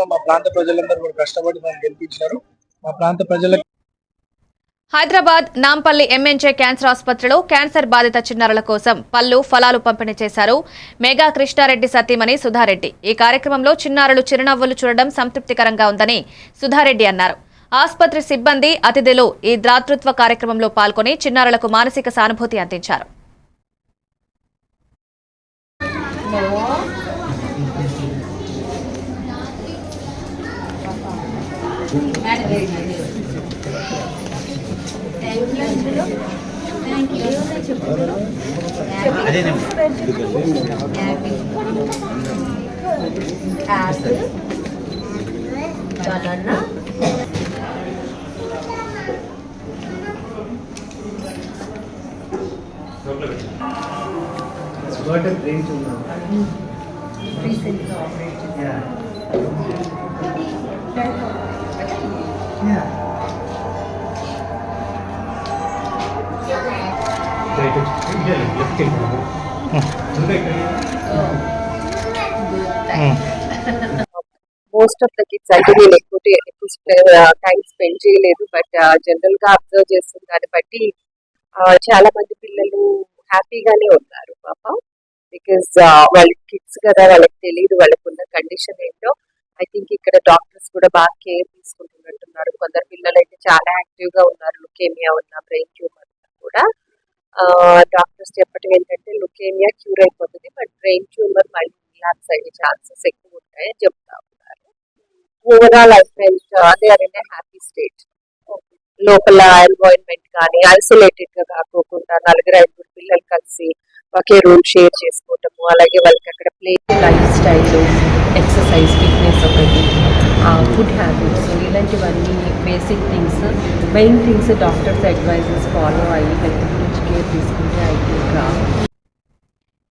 విధంగా మా ప్రాంత ప్రజలందరూ కూడా కష్టపడి మనం గెలిపించారు. మా ప్రాంత ప్రజలకు హైదరాబాద్ నాంపల్లి ఎంఎన్జే క్యాన్సర్ ఆసుపత్రిలో క్యాన్సర్ బాధిత చిన్నారుల కోసం పళ్ళు ఫలాలు పంపిణీ చేశారు మెగా కృష్ణారెడ్డి సతీమణి సుధారెడ్డి. ఈ కార్యక్రమంలో చిన్నారులు చిరునవ్వులు చూడడం సంతృప్తికరంగా ఉందని సుధారెడ్డి అన్నారు. ఆసుపత్రి సిబ్బంది అతిథులు ఈ దాతృత్వ కార్యక్రమంలో పాల్గొని చిన్నారులకు మానసిక సానుభూతి అందించారు. Got a brain tumor. Recently operated. Yeah. Yeah. Most of the kids actually time spend చేయలేదు. బట్ జనరల్ గా అబ్జర్వ్ చేస్తున్న దాన్ని బట్టి చాలా మంది పిల్లలు హ్యాపీగానే ఉన్నారు పాప. బికాస్ వాళ్ళ కిడ్స్ కదా, వాళ్ళకి తెలియదు వాళ్ళకున్న కండిషన్ ఏంటో. ఐ థింక్ ఇక్కడ డాక్టర్స్ కూడా బాగా కేర్ తీసుకుంటున్నట్టున్నారు. కొందరు పిల్లలు అయితే చాలా యాక్టివ్ గా ఉన్నారు. లుకేమియా ఉన్న, బ్రెయిన్ ట్యూమర్ కూడా డాక్టర్స్ చెప్పడం ఏంటంటే లుకేమియా క్యూర్ అయిపోతుంది, బట్ బ్రెయిన్ ట్యూమర్ మళ్ళీ రిలాప్స్ అయ్యే ఛాన్సెస్ ఎక్కువ ఉంటాయని చెప్తా ఉన్నారు. Overall I felt they are in a happy state. లోపల ఎన్వైరన్మెంట్ కానీ ఐసోలేటెడ్ గా కాకోకుండా 4-5 పిల్లలు కలిసి ఒకే రూమ్ షేర్ చేసుకోవటము, అలాగే వాళ్ళకి అక్కడ play lifestyle, exercise, fitness ఒకటి, ఫుడ్ హ్యాబిట్స్, ఇలాంటివన్నీ basic things, main things doctors advises follow అయ్యి హెల్త్